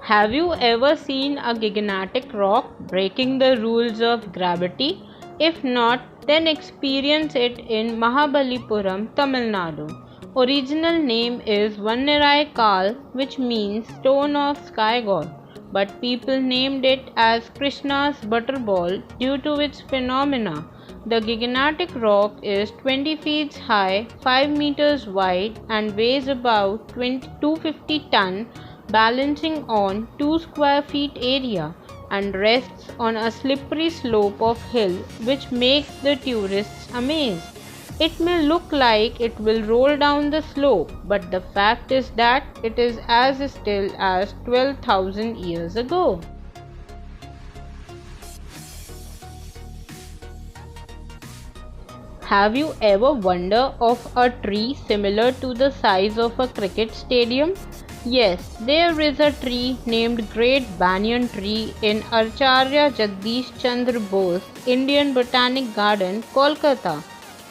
Have you ever seen a gigantic rock breaking the rules of gravity? If not, then experience it in Mahabalipuram, Tamil Nadu. Original name is Vannirai Kal, which means stone of sky god, but people named it as Krishna's butterball due to its phenomena. The gigantic rock is 20 feet high, 5 meters wide, and weighs about 250 tons, balancing on 2 square feet area, and rests on a slippery slope of hill which makes the tourists amazed. It may look like it will roll down the slope, but the fact is that it is as still as 12,000 years ago. Have you ever wondered of a tree similar to the size of a cricket stadium? Yes, there is a tree named Great Banyan Tree in Acharya Jagdish Chandra Bose Indian Botanic Garden, Kolkata.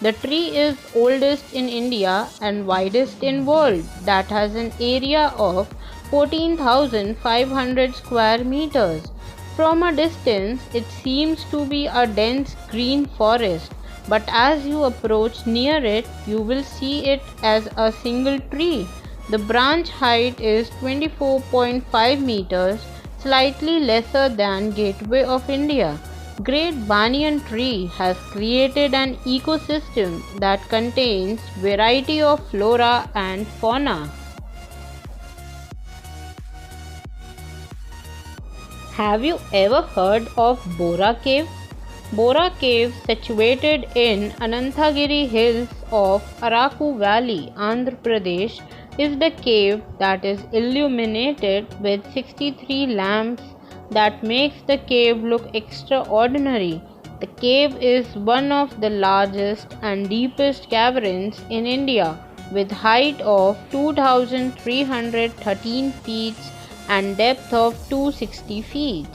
The tree is oldest in India and widest in world that has an area of 14,500 square meters. From a distance, it seems to be a dense green forest, but as you approach near it, you will see it as a single tree. The branch height is 24.5 meters, slightly lesser than Gateway of India. Great Banyan Tree has created an ecosystem that contains variety of flora and fauna. Have you ever heard of Bora Cave? Bora Cave, situated in Anantagiri Hills of Araku Valley, Andhra Pradesh, is the cave that is illuminated with 63 lamps that makes the cave look extraordinary. The cave is one of the largest and deepest caverns in India, with height of 2,313 feet and depth of 260 feet.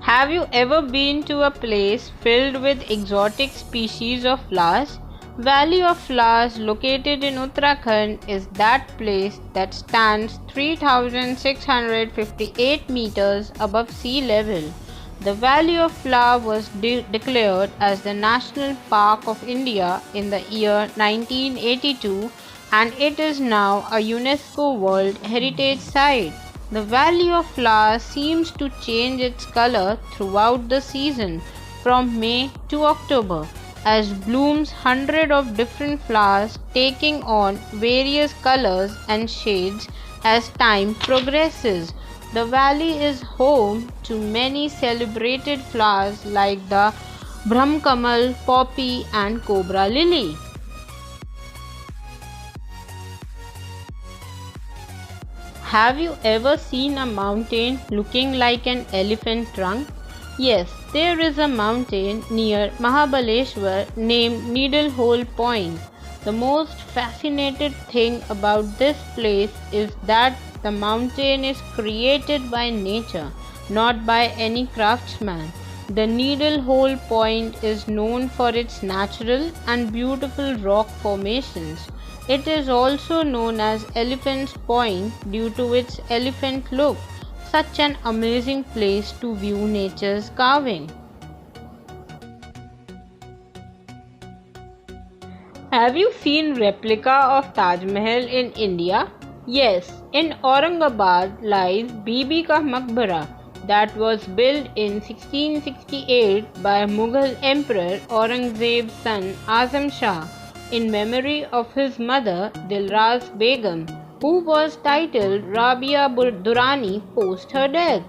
Have you ever been to a place filled with exotic species of flowers? Valley of Flowers, located in Uttarakhand, is that place that stands 3,658 meters above sea level. The Valley of Flowers was declared as the National Park of India in the year 1982, and it is now a UNESCO World Heritage Site. The Valley of Flowers seems to change its color throughout the season from May to October, as blooms hundreds of different flowers, taking on various colors and shades as time progresses. The valley is home to many celebrated flowers like the Brahmkamal, poppy and cobra lily. Have you ever seen a mountain looking like an elephant trunk? Yes, there is a mountain near Mahabaleshwar named Needle Hole Point. The most fascinating thing about this place is that the mountain is created by nature, not by any craftsman. The Needle Hole Point is known for its natural and beautiful rock formations. It is also known as Elephant's Point due to its elephant look. Such an amazing place to view nature's carving. Have you seen replica of Taj Mahal in India? Yes, in Aurangabad lies Bibi Ka Maqbara that was built in 1668 by Mughal Emperor Aurangzeb's son Azam Shah in memory of his mother Dilraz Begum, who was titled Rabia Durrani post her death.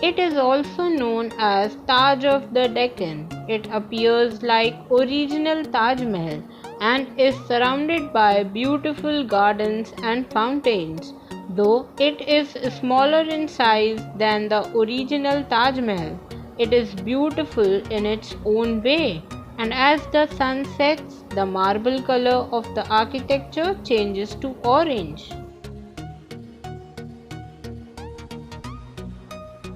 It is also known as Taj of the Deccan. It appears like original Taj Mahal and is surrounded by beautiful gardens and fountains. Though it is smaller in size than the original Taj Mahal, it is beautiful in its own way. And as the sun sets, the marble color of the architecture changes to orange.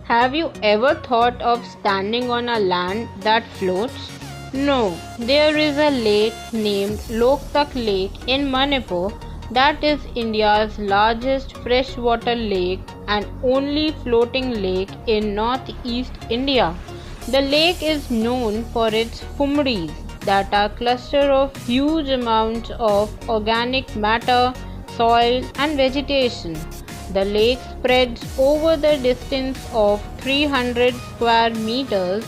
Have you ever thought of standing on a land that floats? No, there is a lake named Loktak Lake in Manipur that is India's largest freshwater lake and only floating lake in northeast India. The lake is known for its fumris that are cluster of huge amounts of organic matter, soil and vegetation. The lake spreads over the distance of 300 square meters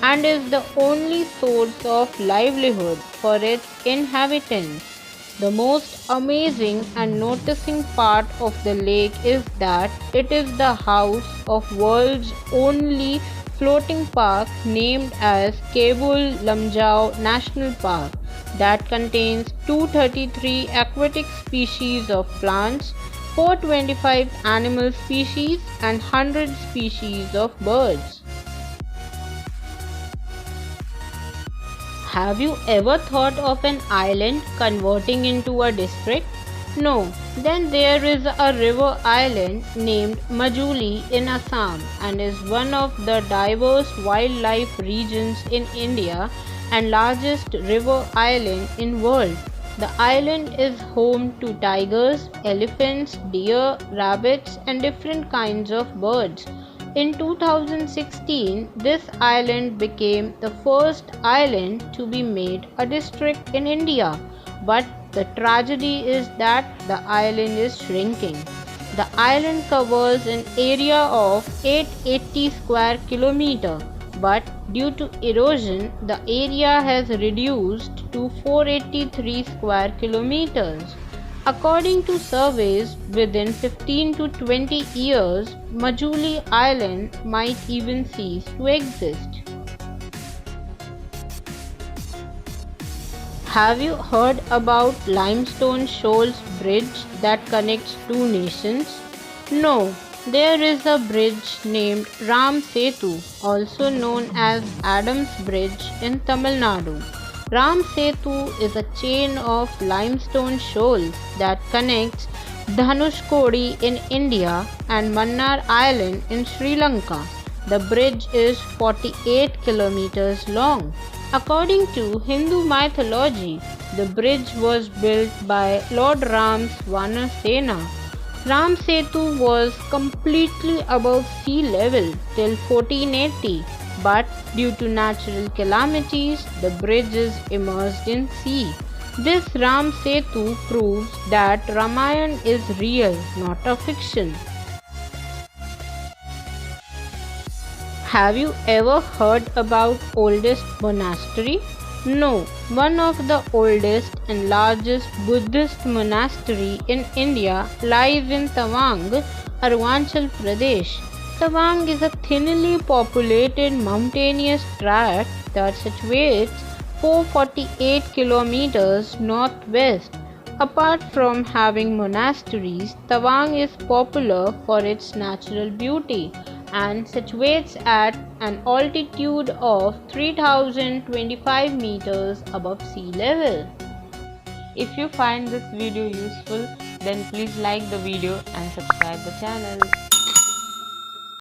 and is the only source of livelihood for its inhabitants. The most amazing and noticing part of the lake is that it is the house of world's only floating park named as Kabul Lamjao National Park that contains 233 aquatic species of plants, 425 animal species and 100 species of birds. Have you ever thought of an island converting into a district? No. Then there is a river island named Majuli in Assam and is one of the diverse wildlife regions in India and largest river island in world. The island is home to tigers, elephants, deer, rabbits and different kinds of birds. In 2016, this island became the first island to be made a district in India. But the tragedy is that the island is shrinking. The island covers an area of 880 square kilometer, but due to erosion, the area has reduced to 483 square kilometers. According to surveys, within 15 to 20 years, Majuli Island might even cease to exist. Have you heard about Limestone Shoals Bridge that connects two nations? No, there is a bridge named Ram Setu, also known as Adams Bridge in Tamil Nadu. Ram Setu is a chain of limestone shoals that connects Dhanushkodi in India and Mannar Island in Sri Lanka. The bridge is 48 kilometers long. According to Hindu mythology, the bridge was built by Lord Ram's Vanasena. Ram Setu was completely above sea level till 1480. But due to natural calamities, the bridge is immersed in sea. This Ram Setu proves that Ramayana is real, not a fiction. Have you ever heard about oldest monastery? No, one of the oldest and largest Buddhist monastery in India lies in Tawang, Arunachal Pradesh. Tawang is a thinly populated mountainous tract that situates 448 kilometers northwest. Apart from having monasteries, Tawang is popular for its natural beauty and situates at an altitude of 3025 meters above sea level. If you find this video useful, then please like the video and subscribe the channel.